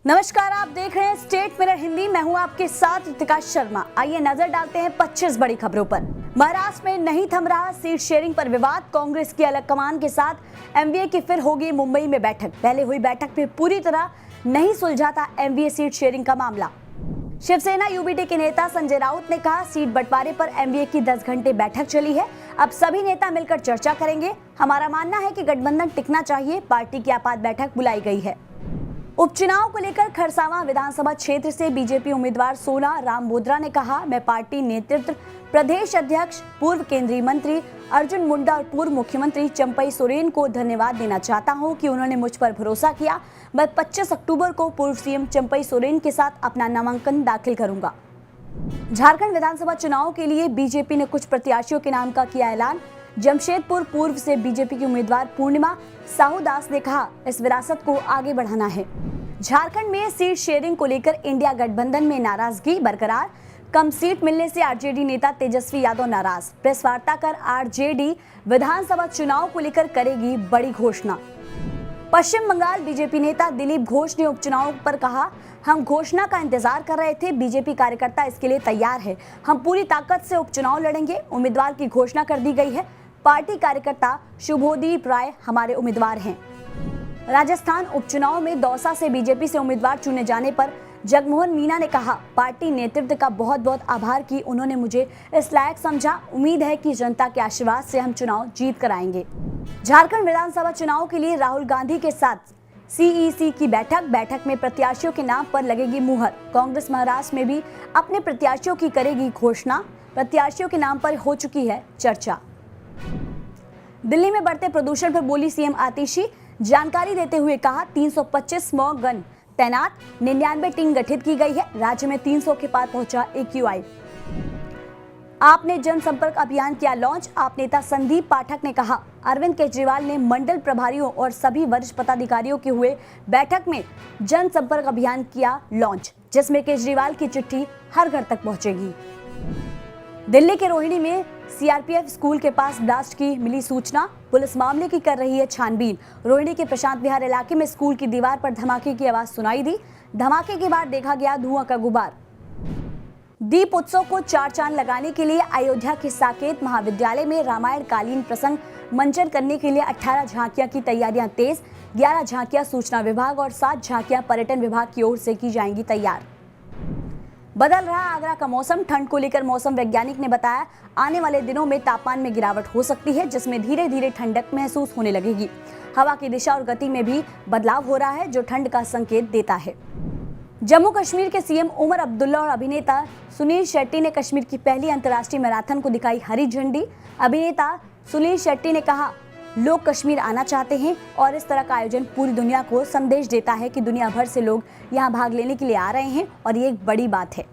नमस्कार, आप देख रहे हैं स्टेट मिरर हिंदी। मैं हूं आपके साथ रितिका शर्मा। आइए नजर डालते हैं 25 बड़ी खबरों पर। महाराष्ट्र में नहीं थम रहा सीट शेयरिंग पर विवाद। कांग्रेस की अलग कमान के साथ एमवीए की फिर होगी मुंबई में बैठक। पहले हुई बैठक में पूरी तरह नहीं सुलझा था एमवीए सीट शेयरिंग का मामला। शिवसेना यूबीटी के नेता संजय राउत ने कहा, सीट बंटवारे पर एमवीए की 10 घंटे बैठक चली है। अब सभी नेता मिलकर चर्चा करेंगे। हमारा मानना है कि गठबंधन टिकना चाहिए। पार्टी की आपात बैठक बुलाई गई है। उपचुनाव को लेकर खरसावां विधानसभा क्षेत्र से बीजेपी उम्मीदवार सोना राम बोद्रा ने कहा, मैं पार्टी नेतृत्व, प्रदेश अध्यक्ष, पूर्व केंद्रीय मंत्री अर्जुन मुंडा और पूर्व मुख्यमंत्री चंपई सोरेन को धन्यवाद देना चाहता हूं कि उन्होंने मुझ पर भरोसा किया। मैं 25 अक्टूबर को पूर्व सीएम चंपई सोरेन के साथ अपना नामांकन दाखिल करूंगा। झारखंड विधानसभा चुनाव के लिए बीजेपी ने कुछ प्रत्याशियों के नाम का किया ऐलान। जमशेदपुर पूर्व से बीजेपी की उम्मीदवार पूर्णिमा साहू दास ने कहा, इस विरासत को आगे बढ़ाना है। झारखंड में सीट शेयरिंग को लेकर इंडिया गठबंधन में नाराजगी बरकरार। कम सीट मिलने से आरजेडी नेता तेजस्वी यादव नाराज। प्रेस वार्ता कर आरजेडी विधानसभा चुनाव को लेकर करेगी बड़ी घोषणा। पश्चिम बंगाल बीजेपी नेता दिलीप घोष ने उपचुनाव पर कहा, हम घोषणा का इंतजार कर रहे थे। बीजेपी कार्यकर्ता इसके लिए तैयार है। हम पूरी ताकत से उपचुनाव लड़ेंगे। उम्मीदवार की घोषणा कर दी गई है। पार्टी कार्यकर्ता शुभोदीप राय हमारे उम्मीदवार हैं। राजस्थान उपचुनाव में दौसा से बीजेपी से उम्मीदवार चुने जाने पर जगमोहन मीना ने कहा, पार्टी नेतृत्व का बहुत बहुत आभार कि उन्होंने मुझे इस लायक समझा। उम्मीद है कि जनता के आशीर्वाद से हम चुनाव जीत कर आएंगे। झारखंड विधानसभा चुनाव के लिए राहुल गांधी के साथ सीईसी की बैठक में प्रत्याशियों के नाम पर लगेगी मुहर। कांग्रेस महाराष्ट्र में भी अपने प्रत्याशियों की करेगी घोषणा। प्रत्याशियों के नाम पर हो चुकी है चर्चा। दिल्ली में बढ़ते प्रदूषण पर बोली सीएम आतिशी। जानकारी देते हुए कहा, 325 स्मॉग गन तैनात, 99 टीम गठित की गई है। राज्य में 300 के पार पहुंचा AQI। आपने जनसंपर्क अभियान किया लॉन्च। आप नेता संदीप पाठक ने कहा, अरविंद केजरीवाल ने मंडल प्रभारियों और सभी वरिष्ठ पदाधिकारियों के हुए बैठक में जनसंपर्क अभियान किया लॉन्च, जिसमें केजरीवाल की चिट्ठी हर घर तक पहुंचेगी। दिल्ली के रोहिणी में सीआरपीएफ स्कूल के पास ब्लास्ट की मिली सूचना। पुलिस मामले की कर रही है छानबीन। रोहिणी के प्रशांत विहार इलाके में स्कूल की दीवार पर धमाके की आवाज सुनाई दी। धमाके के बाद देखा गया धुआं का गुबार। दीप उत्सव को चार चांद लगाने के लिए अयोध्या के साकेत महाविद्यालय में रामायण कालीन प्रसंग मंचन करने के लिए 18 झांकियां की तैयारियां तेज। 11 झांकियां सूचना विभाग और 7 झांकियां पर्यटन विभाग की ओर से की जाएंगी तैयार। बदल रहा आगरा का मौसम। ठंड को लेकर मौसम वैज्ञानिक ने बताया, आने वाले दिनों में तापमान में गिरावट हो सकती है, जिसमें धीरे धीरे ठंडक महसूस होने लगेगी। हवा की दिशा और गति में भी बदलाव हो रहा है, जो ठंड का संकेत देता है। जम्मू कश्मीर के सीएम उमर अब्दुल्ला और अभिनेता सुनील शेट्टी ने कश्मीर की पहली अंतर्राष्ट्रीय मैराथन को दिखाई हरी झंडी। अभिनेता सुनील शेट्टी ने कहा, लोग कश्मीर आना चाहते हैं और इस तरह का आयोजन पूरी दुनिया को संदेश देता है कि दुनिया भर से लोग यहां भाग लेने के लिए आ रहे हैं और ये एक बड़ी बात है।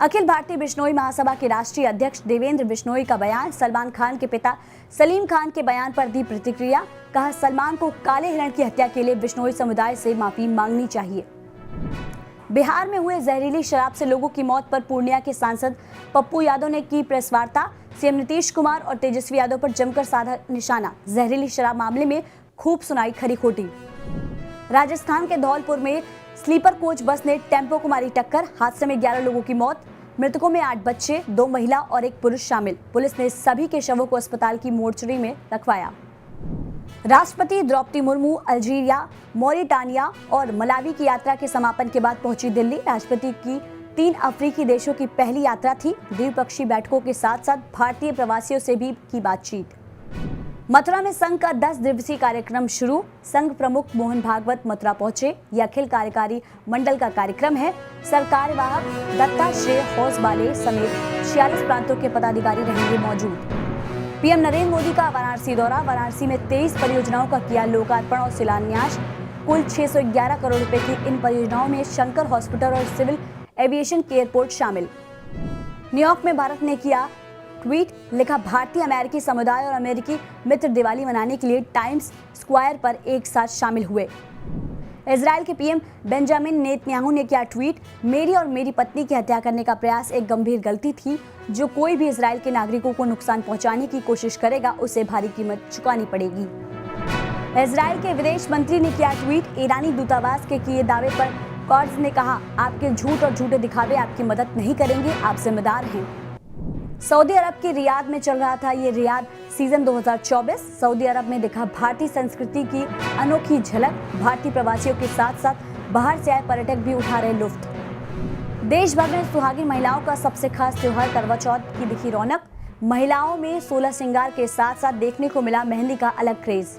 अखिल भारतीय बिश्नोई महासभा के राष्ट्रीय अध्यक्ष देवेंद्र बिश्नोई का बयान। सलमान खान के पिता सलीम खान के बयान पर दी प्रतिक्रिया। कहा, सलमान को काले हिरण की हत्या के लिए बिश्नोई समुदाय से माफी मांगनी चाहिए। बिहार में हुए जहरीली शराब से लोगों की मौत पर पूर्णिया के सांसद पप्पू यादव ने की प्रेस वार्ता। सीएम नीतीश कुमार और तेजस्वी यादव पर जमकर साधा निशाना। जहरीली शराब मामले में खूब सुनाई खरी खोटी। राजस्थान के धौलपुर में स्लीपर कोच बस ने टेम्पो को मारी टक्कर। हादसे में 11 लोगों की मौत। मृतकों में 8 बच्चे, 2 महिला और 1 पुरुष शामिल। पुलिस ने सभी के शवों को अस्पताल की मोर्चरी में रखवाया। राष्ट्रपति द्रौपदी मुर्मू अल्जीरिया, मॉरिटानिया और मलावी की यात्रा के समापन के बाद पहुंची दिल्ली। राष्ट्रपति की 3 अफ्रीकी देशों की पहली यात्रा थी। द्विपक्षीय बैठकों के साथ साथ भारतीय प्रवासियों से भी की बातचीत। मथुरा में संघ का 10 दिवसीय कार्यक्रम शुरू। संघ प्रमुख मोहन भागवत मथुरा पहुंचे। यह अखिल कार्यकारी मंडल का कार्यक्रम है। सरकारवाहक दत्ताश्रेय होसबाले समेत 46 प्रांतों के पदाधिकारी रहेंगे मौजूद। पीएम नरेंद्र मोदी का वाराणसी दौरा। वाराणसी में 23 परियोजनाओं का किया लोकार्पण और शिलान्यास। कुल 611 करोड़ रुपए की इन परियोजनाओं में शंकर हॉस्पिटल और सिविल एविएशन के एयरपोर्ट शामिल। न्यूयॉर्क में भारत ने किया ट्वीट। लिखा, भारतीय अमेरिकी समुदाय और अमेरिकी मित्र दिवाली मनाने के लिए टाइम्स स्क्वायर पर एक साथ शामिल हुए। इजराइल के पीएम बेंजामिन नेतन्याहू ने किया ट्वीट। मेरी और मेरी पत्नी की हत्या करने का प्रयास एक गंभीर गलती थी। जो कोई भी इजराइल के नागरिकों को नुकसान पहुंचाने की कोशिश करेगा उसे भारी कीमत चुकानी पड़ेगी। इजराइल के विदेश मंत्री ने किया ट्वीट, ईरानी दूतावास के किए दावे पर कॉर्ट्स ने कहा, आपके झूठ और झूठे दिखावे आपकी मदद नहीं करेंगे, आप जिम्मेदार हैं। सऊदी अरब के रियाद में चल रहा था ये रियाद सीजन 2024। सऊदी अरब में दिखा भारतीय संस्कृति की अनोखी झलक। भारतीय प्रवासियों के साथ साथ बाहर से आए पर्यटक भी उठा रहे लुत्फ। देश भर में सुहागिन महिलाओं का सबसे खास त्योहार करवा चौथ की दिखी रौनक। महिलाओं में 16 श्रृंगार के साथ साथ देखने को मिला मेहंदी का अलग क्रेज।